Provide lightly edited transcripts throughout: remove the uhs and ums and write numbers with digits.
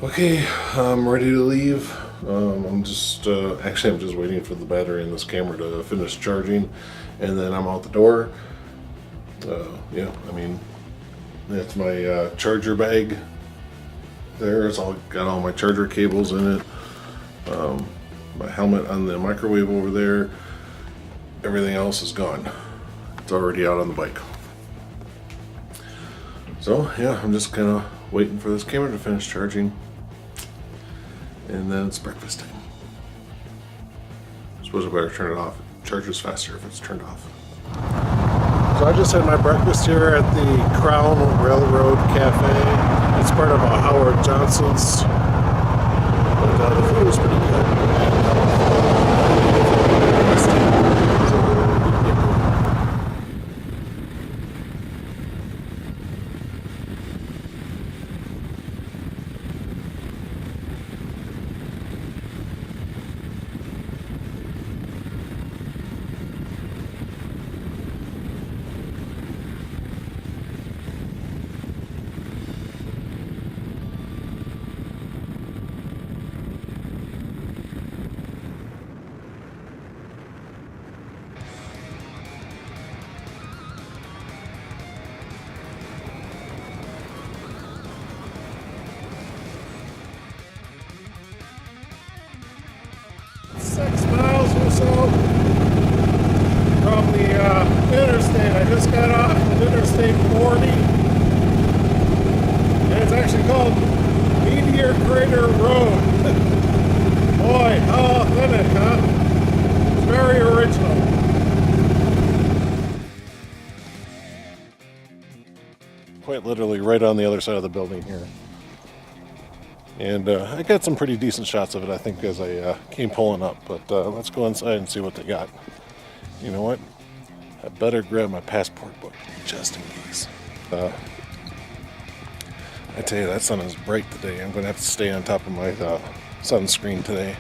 Okay, I'm ready to leave. I'm just waiting for the battery in this camera to finish charging, and then I'm out the door. Yeah, I mean, that's my charger bag. There, it's all got all my charger cables in it. My helmet on the microwave over there. Everything else is gone. It's already out on the bike. So yeah, I'm just kind of waiting for this camera to finish charging, and then it's breakfast time. I suppose I better turn it off. It charges faster if it's turned off. So I just had my breakfast here at the Crown Railroad Cafe. It's part of a Howard Johnson's, but the food was pretty good. From the interstate. I just got off of Interstate 40, and it's actually called Meteor Crater Road. Boy, how authentic, huh? It's very original. Quite literally right on the other side of the building here. And I got some pretty decent shots of it, I think, as I came pulling up. But let's go inside and see what they got. You know what? I better grab my passport book, just in case. I tell you, that sun is bright today. I'm going to have to stay on top of my sunscreen today.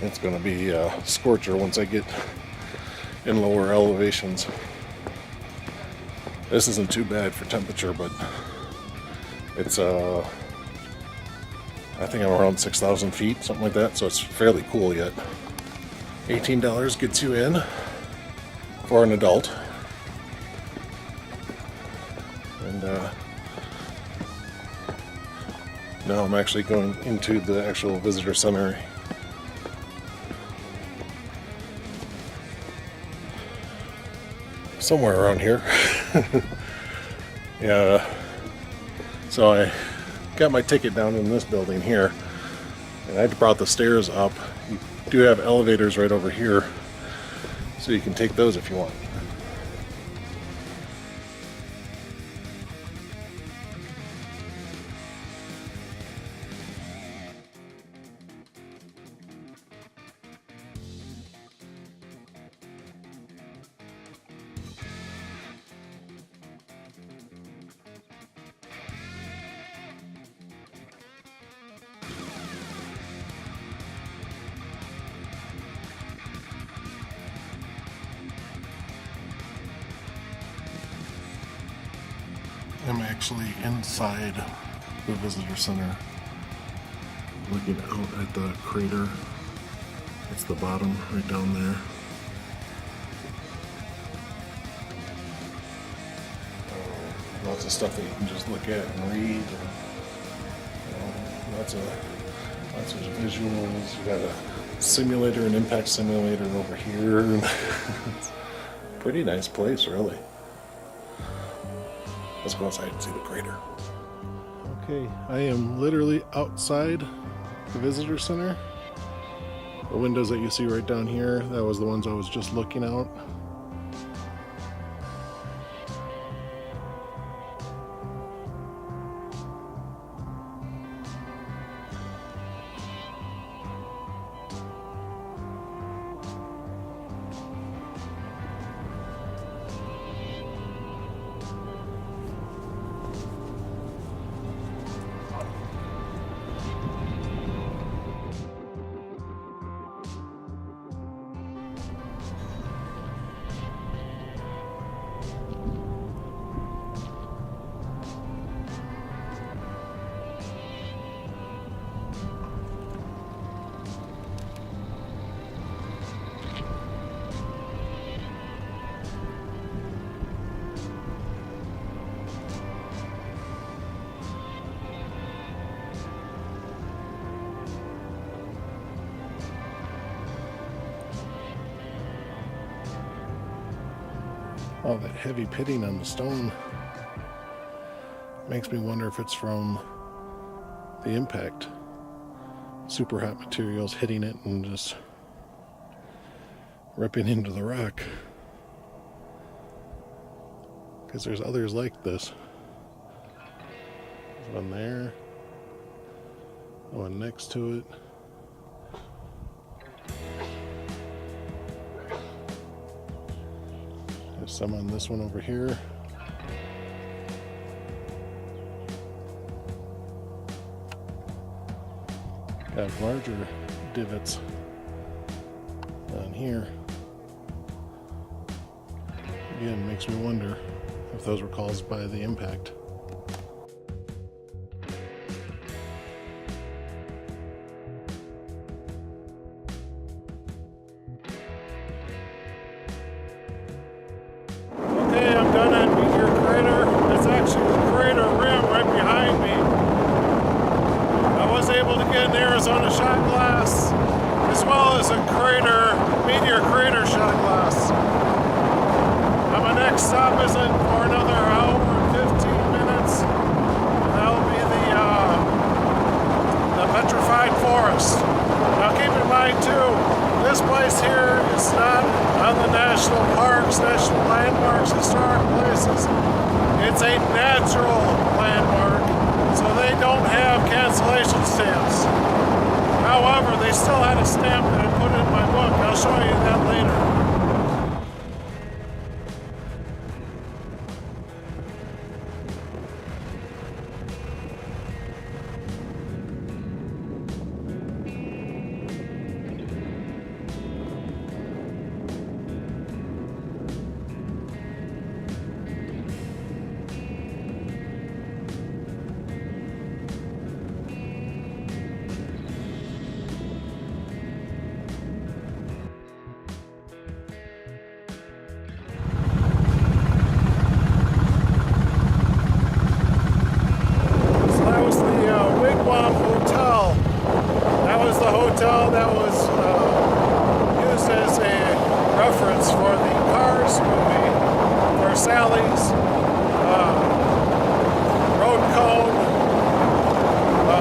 It's going to be a scorcher once I get in lower elevations. This isn't too bad for temperature, but it's I think I'm around 6,000 feet, something like that, so it's fairly cool yet. $18 gets you in for an adult. And now I'm actually going into the actual visitor center. Somewhere around here. Yeah. So I got my ticket down in this building here, and I brought the stairs up. You do have elevators right over here, so you can take those if you want. I'm actually inside the visitor center, looking out at the crater. It's the bottom right down there. Lots of stuff that you can just look at and read. And, lots of visuals. You got a simulator, an impact simulator over here. It's a pretty nice place, really. Let's go outside and see the crater. Okay, I am literally outside the visitor center. The windows that you see right down here, that was the ones I was just looking out. all that heavy pitting on the stone makes me wonder if it's from the impact. Super hot materials hitting it and just ripping into the rock. Because there's others like this. There's one there. One next to it. There's some on this one over here. Got larger divots on here. Again, makes me wonder if those were caused by the impact. Okay, I'm done at Meteor Crater. That's actually the crater rim right behind me. I was able to get an Arizona shot glass as well as a Meteor Crater shot glass. My next stop isn't for another hour and 15 minutes. That'll be the Petrified Forest. Now keep in mind too, this place here is not on the national parks, national landmarks, historic places. It's a natural landmark, so they don't have cancellation stamps. However, they still had a stamp that I put in my book. I'll show you that later. Wigwam Hotel. That was the hotel that was used as a reference for the Cars movie, for Sally's Road Cone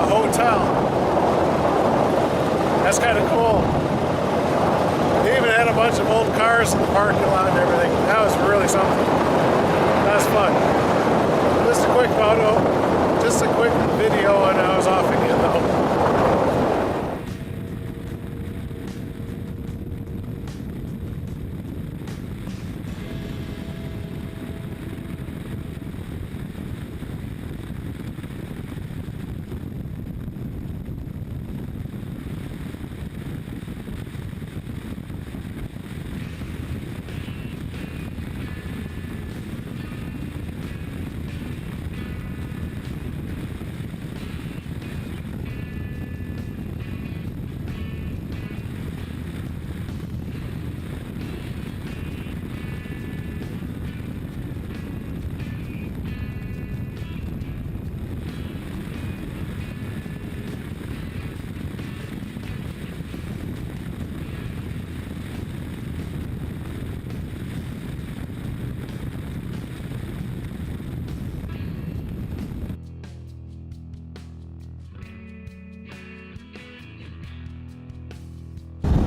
Hotel. That's kind of cool. They even had a bunch of old cars in the parking lot and everything. That was really something. That was fun. Just a quick photo. Just a quick video and I was off again though.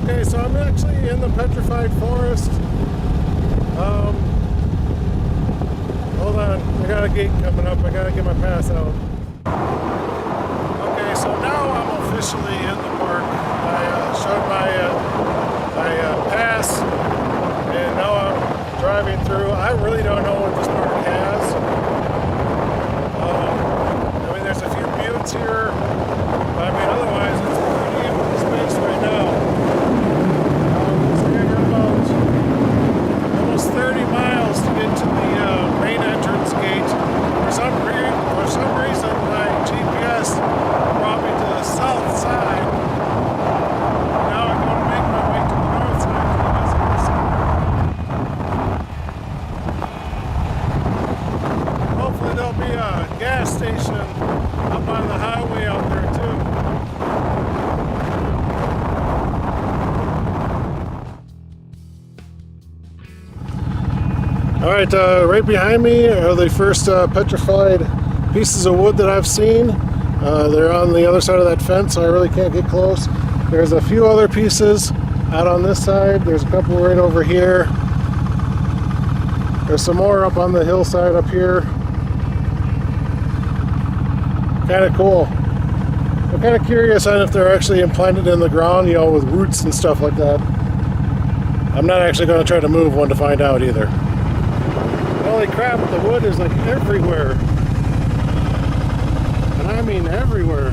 Okay, so I'm actually in the Petrified Forest. Hold on, I got a gate coming up. I gotta get my pass out. Okay, so now I'm officially in the park. I showed my pass, and now I'm driving through. I really don't know what this park has. I mean, there's a few buttes here, but I mean, otherwise it's a pretty empty space right now. Almost 30 miles to get to the main entrance gate. For some reason, my GPS brought me to the south side. Now I'm going to make my way to the north side to the visitor center. Hopefully there'll be a gas station up on the highway out there too. All right. Alright, right behind me are the first petrified pieces of wood that I've seen. They're on the other side of that fence, so I really can't get close. There's a few other pieces out on this side. There's a couple right over here. There's some more up on the hillside up here. Kind of cool. I'm kind of curious on if they're actually implanted in the ground, you know, with roots and stuff like that. I'm not actually going to try to move one to find out either. Holy crap, the wood is like everywhere. And I mean everywhere.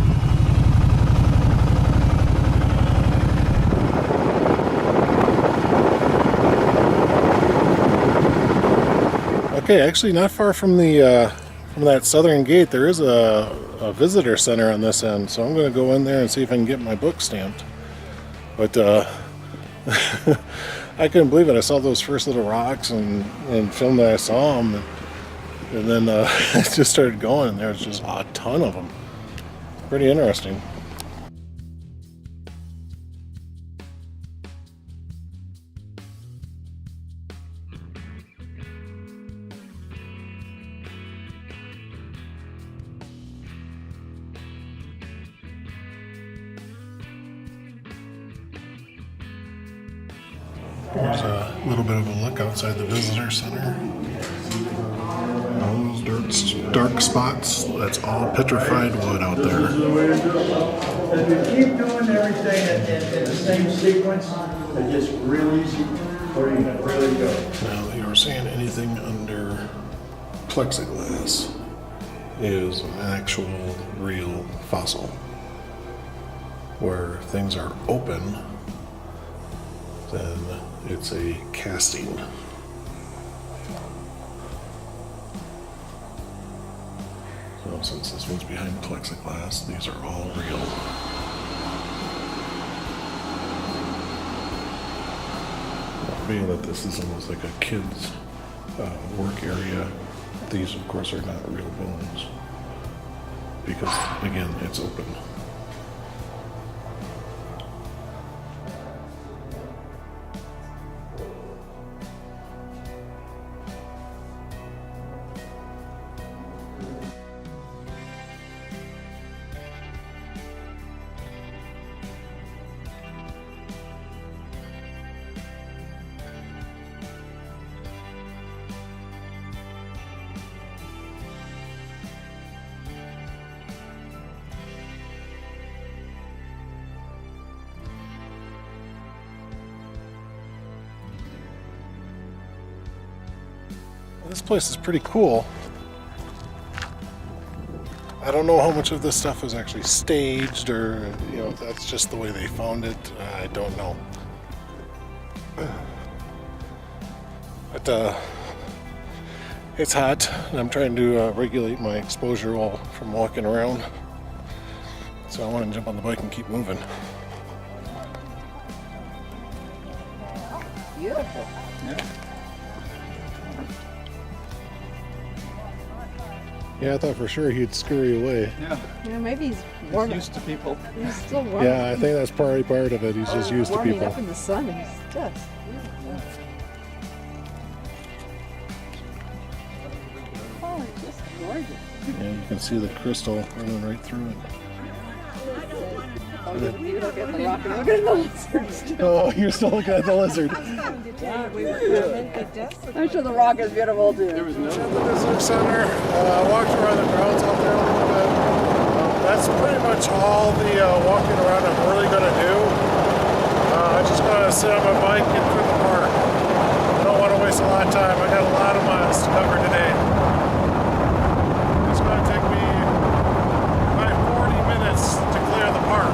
Okay, actually not far from the from that southern gate there is a visitor center on this end, so I'm going to go in there and see if I can get my book stamped. But I couldn't believe it. I saw those first little rocks and filmed that I saw them, and then I just started going, and there was just a ton of them. Pretty interesting. There's a little bit of a look outside the visitor center. All those dark spots, that's all petrified wood out there. If you keep doing everything in the same sequence, it gets real easy where you can really go. Now, you were saying anything under plexiglass is an actual real fossil. Where things are open, then it's a casting. So since this one's behind plexiglass, these are all real. Being that this is almost like a kid's work area, these of course are not real bones. Because again, it's open. This place is pretty cool. I don't know how much of this stuff was actually staged, or you know, if that's just the way they found it. I don't know. But it's hot, and I'm trying to regulate my exposure while from walking around. So I want to jump on the bike and keep moving. Beautiful. Yeah. Yeah, I thought for sure he'd scurry away. Yeah, maybe he's warm. Used to people. He's still warm. Yeah, I think that's probably part of it. He's just used to warming people. up in the sun. He's just. Oh, it's just gorgeous. Yeah, you can see the crystal running right through it. Oh, you look at the rock and look at the lizards. Oh, you're still looking at the lizard. I'm sure the rock is beautiful too. There was no visitor center. I walked around the grounds out there a little bit. That's pretty much all the walking around I'm really going to do. I'm just going to sit on my bike and through the park. I don't want to waste a lot of time. I got a lot of miles to cover today. It's going to take me about 40 minutes to clear the park.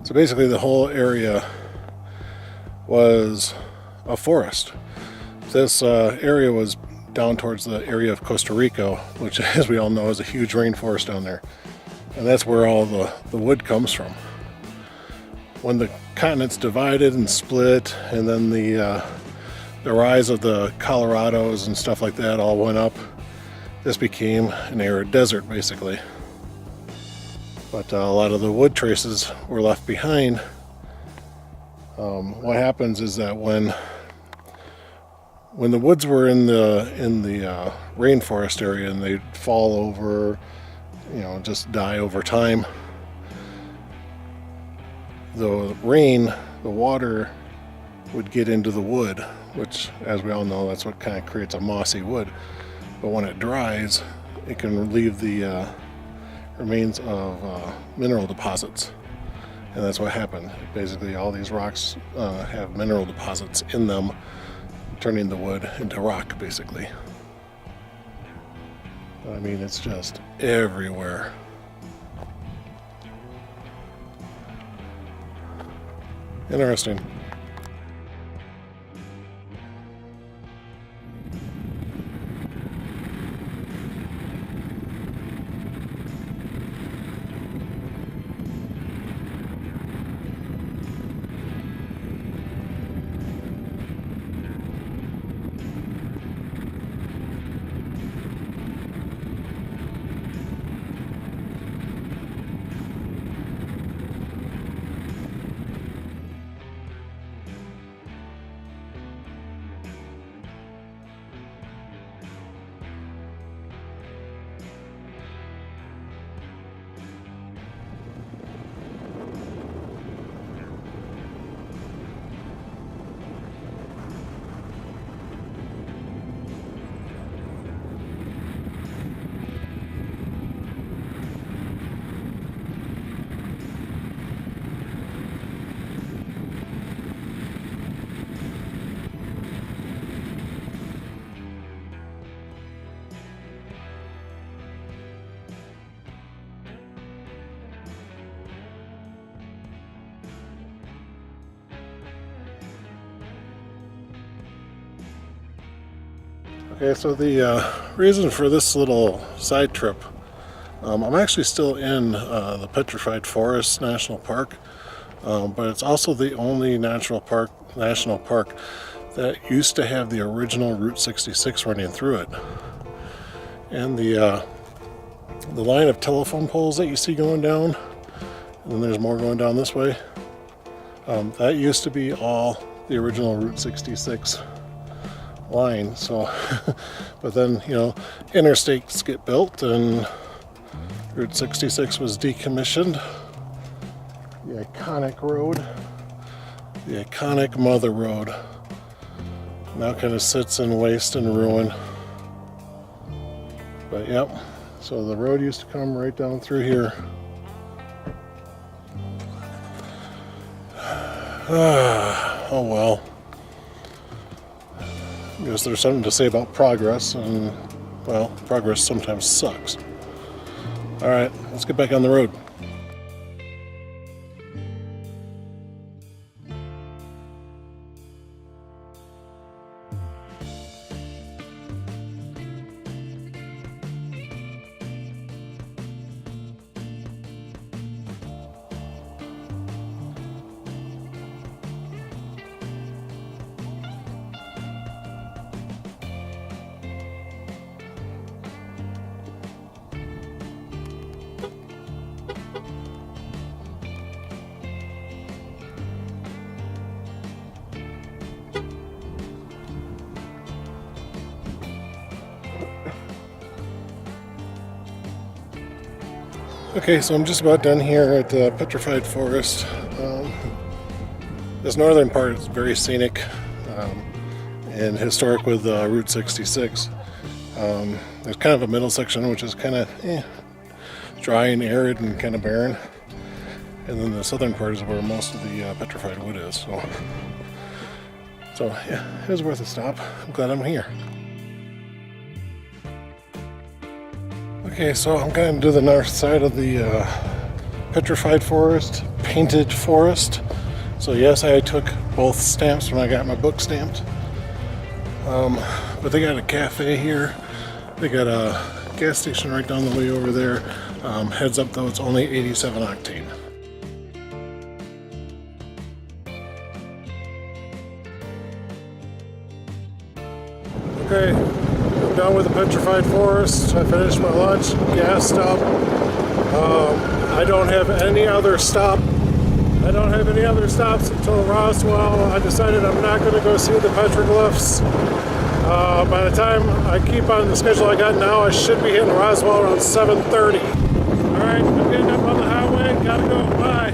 So basically the whole area was a forest. This area was down towards the area of Costa Rica, which, as we all know, is a huge rainforest down there. And that's where all the wood comes from. When the continents divided and split, and then the rise of the Colorados and stuff like that all went up, this became an arid desert, basically. But a lot of the wood traces were left behind. What happens is that when the woods were in the rainforest area and they'd fall over, just die over time, the rain, the water would get into the wood, which, as we all know, that's what kind of creates a mossy wood. But when it dries, it can leave the remains of mineral deposits. And that's what happened. Basically, all these rocks have mineral deposits in them, turning the wood into rock, basically. But, I mean, it's just everywhere. Interesting. Okay, so the reason for this little side trip, I'm actually still in the Petrified Forest National Park, but it's also the only national park that used to have the original Route 66 running through it. And the line of telephone poles that you see going down, and then there's more going down this way, that used to be all the original Route 66 line. So but then interstates get built and Route 66 was decommissioned. The iconic road, the iconic mother road, now kind of sits in waste and ruin. But yep, so the road used to come right down through here. Oh well. I guess there's something to say about progress, and well, progress sometimes sucks. Alright, let's get back on the road. Okay, so I'm just about done here at the Petrified Forest. This northern part is very scenic and historic with Route 66. There's kind of a middle section which is kind of dry and arid and kind of barren. And then the southern part is where most of the petrified wood is. So yeah, it was worth a stop. I'm glad I'm here. Okay, so I'm going to do the north side of the Petrified Forest, painted forest. So yes, I took both stamps when I got my book stamped. But they got a cafe here. They got a gas station right down the way over there. Heads up though, it's only 87 octane. Okay, I'm done with the Petrified Forest. I finished my lunch, gassed up. I don't have any other stops until Roswell. I decided I'm not going to go see the petroglyphs. By the time I keep on the schedule I got now, I should be hitting Roswell around 7:30. Alright, I'm getting up on the highway. Gotta go. Bye.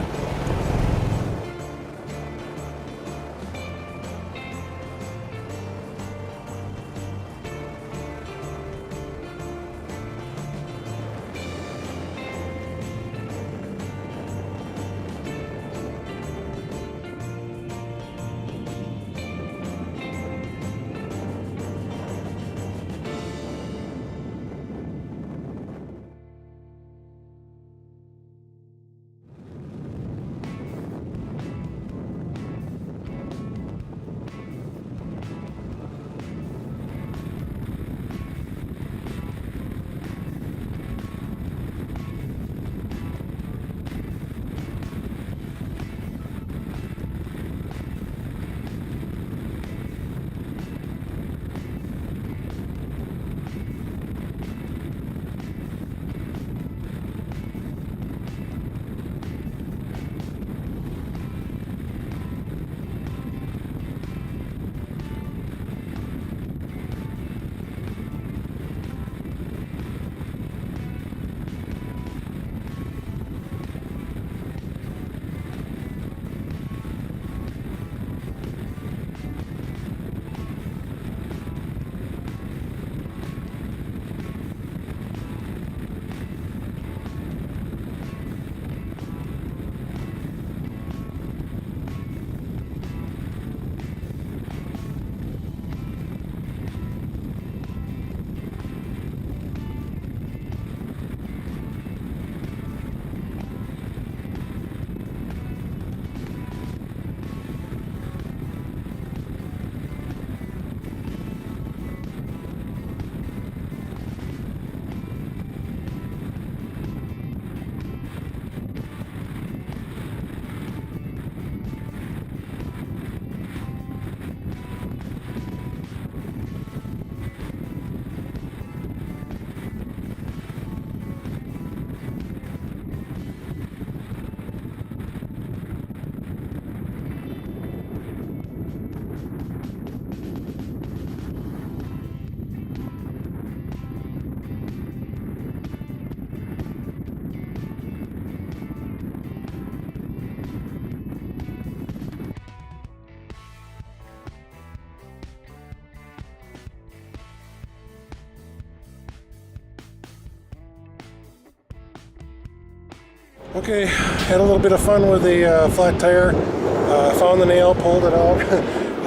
Okay, had a little bit of fun with the flat tire. Found the nail, pulled it out.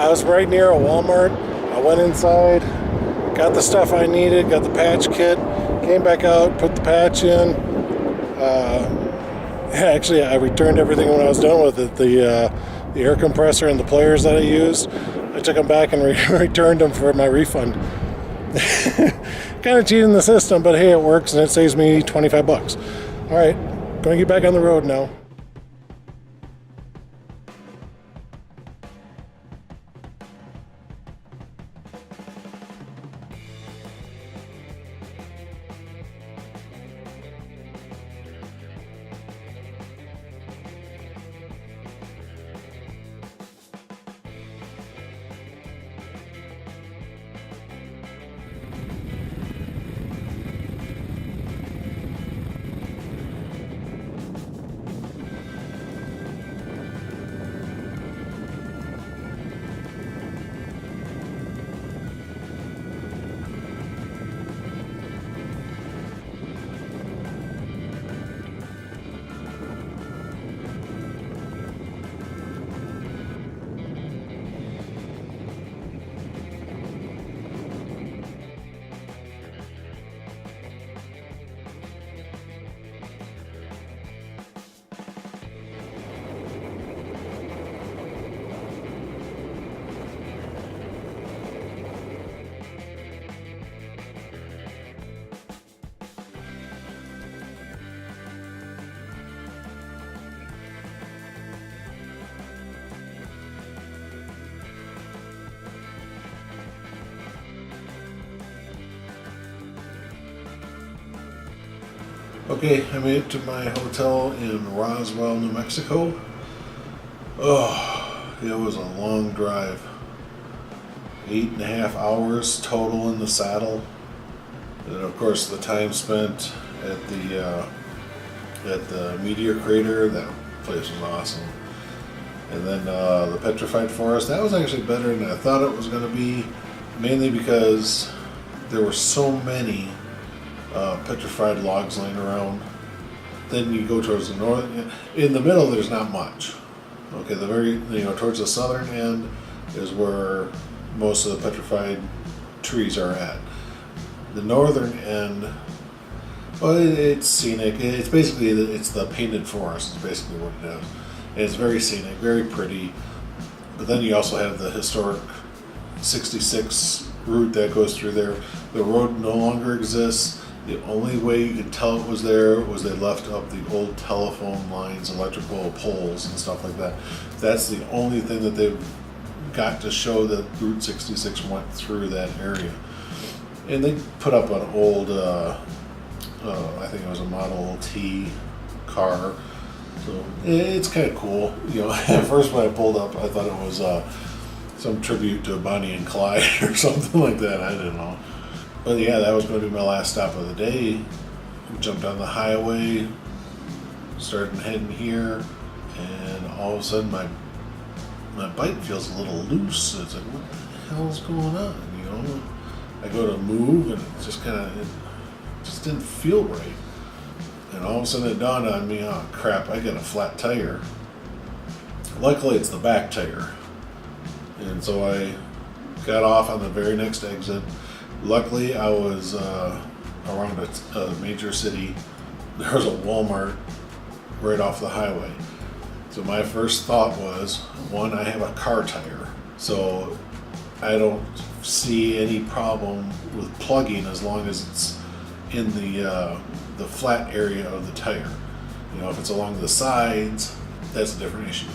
I was right near a Walmart. I went inside, got the stuff I needed, got the patch kit, came back out, put the patch in. Actually, I returned everything when I was done with it. The air compressor and the pliers that I used, I took them back and returned them for my refund. Kind of cheating the system, but hey, it works and it saves me 25 bucks. All right, going to get back on the road now. Okay, I made it to my hotel in Roswell, New Mexico. Oh, it was a long drive. 8.5 hours total in the saddle. And of course the time spent at the Meteor Crater, that place was awesome. And then the Petrified Forest, that was actually better than I thought it was going to be, mainly because there were so many petrified logs laying around. Then you go towards the north. In the middle, there's not much. Okay, towards the southern end is where most of the petrified trees are at. The northern end, well, it's scenic. It's basically the painted forest. Is basically what it is. And it's very scenic, very pretty. But then you also have the historic 66 route that goes through there. The road no longer exists. The only way you could tell it was there was they left up the old telephone lines, electrical poles, and stuff like that. That's the only thing that they've got to show that Route 66 went through that area. And they put up an old, I think it was a Model T car. So it's kind of cool. At first when I pulled up, I thought it was some tribute to Bonnie and Clyde or something like that. I didn't know. But yeah, that was going to be my last stop of the day. We jumped on the highway, started heading here, and all of a sudden my bike feels a little loose. It's like, what the hell's going on? I go to move, and it just didn't feel right. And all of a sudden it dawned on me, oh crap, I got a flat tire. Luckily it's the back tire. And so I got off on the very next exit. Luckily I was around a major city. There was a Walmart right off the highway. So my first thought was, one, I have a car tire. So I don't see any problem with plugging as long as it's in the flat area of the tire. If it's along the sides, that's a different issue.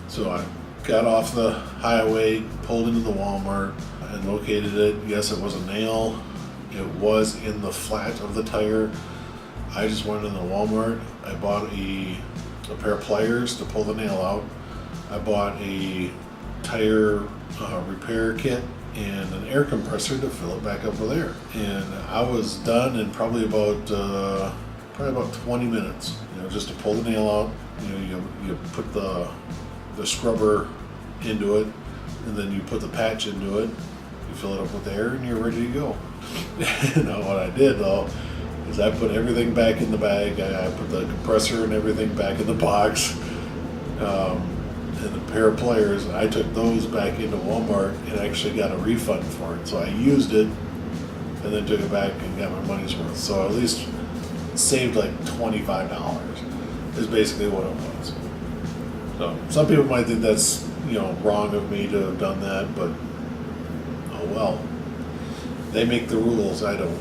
So I got off the highway, pulled into the Walmart, and located it. Yes, it was a nail. It was in the flat of the tire. I just went in the Walmart. I bought a pair of pliers to pull the nail out. I bought a tire repair kit and an air compressor to fill it back up with air. And I was done in probably about 20 minutes. Just to pull the nail out. You put the scrubber into it, and then you put the patch into it. You fill it up with air, and you're ready to go. Now what I did though is I put everything back in the bag. I put the compressor and everything back in the box. And a pair of pliers, I took those back into Walmart and actually got a refund for it. So I used it and then took it back and got my money's worth. So at least saved like $25 is basically what it was. So some people might think that's wrong of me to have done that, but oh well. They make the rules, I don't.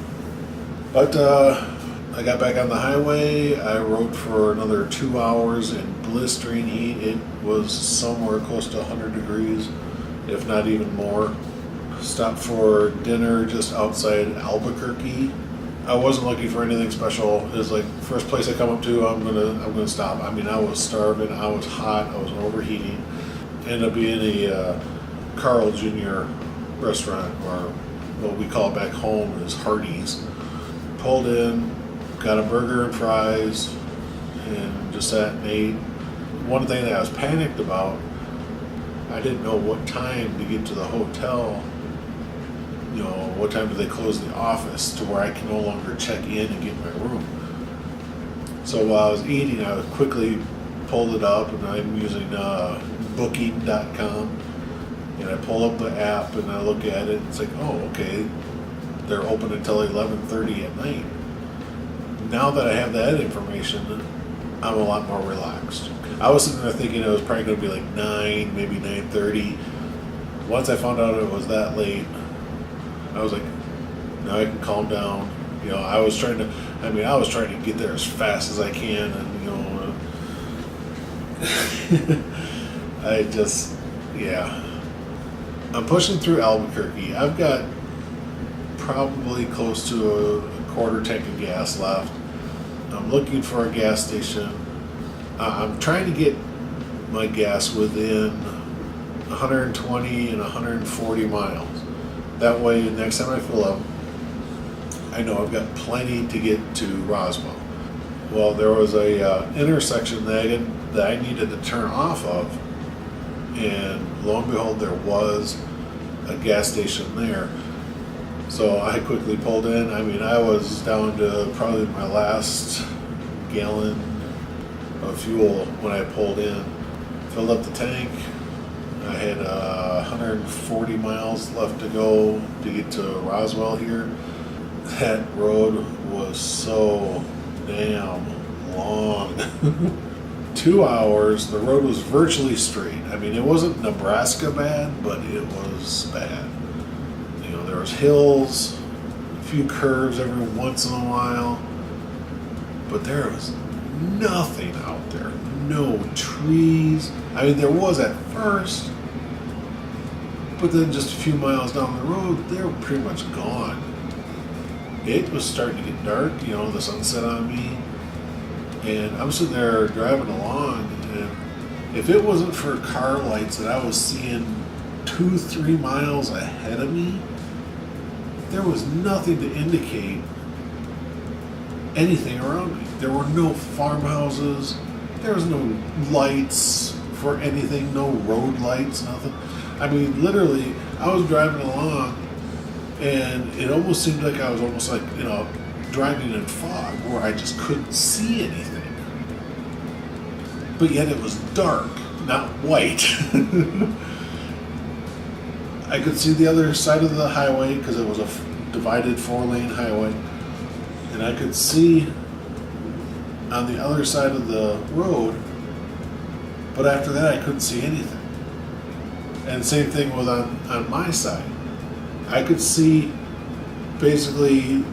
But I got back on the highway. I rode for another 2 hours in blistering heat. It was somewhere close to 100 degrees, if not even more. Stopped for dinner just outside Albuquerque. I wasn't looking for anything special. It was like first place I come up to, I'm gonna stop. I mean, I was starving. I was hot. I was overheating. Ended up being a Carl Jr. restaurant, or what we call back home is Hardee's. Pulled in, got a burger and fries, and just sat and ate. One thing that I was panicked about, I didn't know what time to get to the hotel. What time do they close the office to where I can no longer check in and get my room. So while I was eating, I quickly pulled it up, and I'm using booking.com. And I pull up the app and I look at it. It's like, oh, okay, they're open until 11:30 at night. Now that I have that information, I'm a lot more relaxed. I was sitting there thinking it was probably going to be like 9, maybe 9:30. Once I found out it was that late, I was like, now I can calm down. I was trying to get there as fast as I can, and I'm pushing through Albuquerque. I've got probably close to a quarter tank of gas left. I'm looking for a gas station. I'm trying to get my gas within 120 and 140 miles. That way, next time I fill up, I know I've got plenty to get to Roswell. Well, there was a intersection that I needed to turn off of, and lo and behold, there was a gas station there. So I quickly pulled in. I mean, I was down to probably my last gallon of fuel when I pulled in. Filled up the tank. I had 140 miles left to go to get to Roswell here. That road was so damn long. 2 hours, the road was virtually straight. I mean, it wasn't Nebraska bad, but it was bad. You know, there was hills, a few curves every once in a while, but there was nothing out there. No trees. I mean, there was at first, but then just a few miles down the road, they were pretty much gone. It was starting to get dark, you know, the sun set on me, and I'm sitting there driving along, and if it wasn't for car lights that I was seeing 2-3 miles ahead of me, there was nothing to indicate anything around me. There were no farmhouses, there was no lights for anything, no road lights, nothing. I mean, literally, I was driving along, and it almost seemed like I was almost like, you know, driving in fog where I just couldn't see anything. But yet it was dark, not white. I could see the other side of the highway because it was a divided 4-lane highway. And I could see on the other side of the road, but after that I couldn't see anything. And same thing was on my side. I could see basically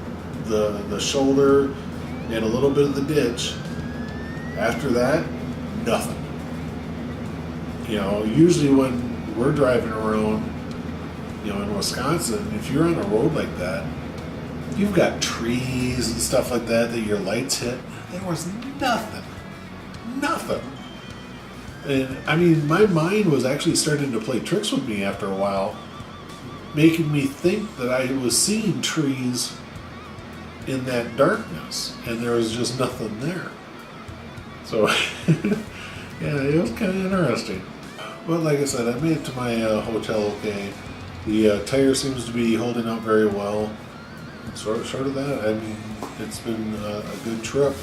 the shoulder and a little bit of the ditch. After that, nothing. You know, usually when we're driving around, you know, in Wisconsin, if you're on a road like that, you've got trees and stuff like that your lights hit. There was nothing. Nothing. And I mean, my mind was actually starting to play tricks with me after a while, making me think that I was seeing trees in that darkness, and there was just nothing there. So, yeah, it was kind of interesting. But like I said, I made it to my hotel okay. The tire seems to be holding up very well. Short of that, I mean, it's been a good trip.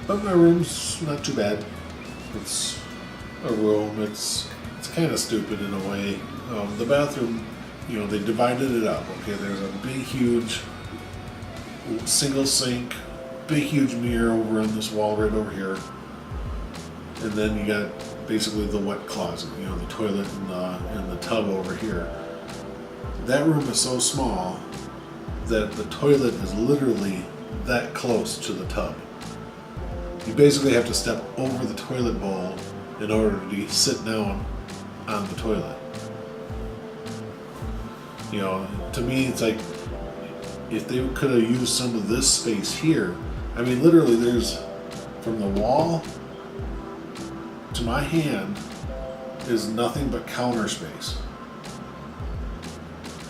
But my room's not too bad. It's a room. It's kind of stupid in a way. The bathroom, you know, they divided it up. Okay, there's a big, huge single sink, big, huge mirror over on this wall right over here. And then you got basically the wet closet, you know, the toilet and the tub over here. That room is so small that the toilet is literally that close to the tub. You basically have to step over the toilet bowl in order to sit down on the toilet. You know, to me, it's like if they could have used some of this space here. I mean, literally, there's from the wall to my hand is nothing but counter space.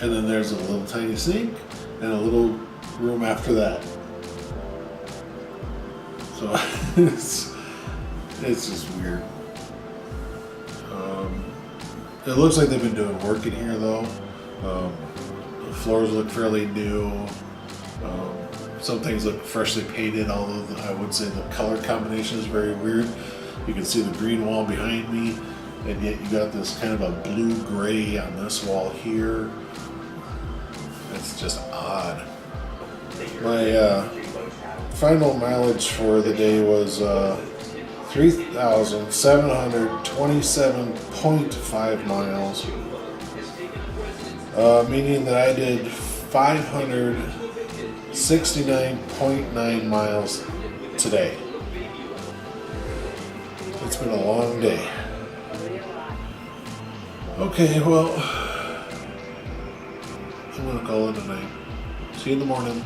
And then there's a little tiny sink and a little room after that. So it's just weird. It looks like they've been doing work in here though. The floors look fairly new. Some things look freshly painted, although I would say the color combination is very weird. You can see the green wall behind me, and yet you got this kind of a blue-gray on this wall here. It's just odd. My final mileage for the day was 3,727.5 miles, meaning that I did 569.9 miles today. It's been a long day. Okay, well, I'm gonna call it a night. See you in the morning.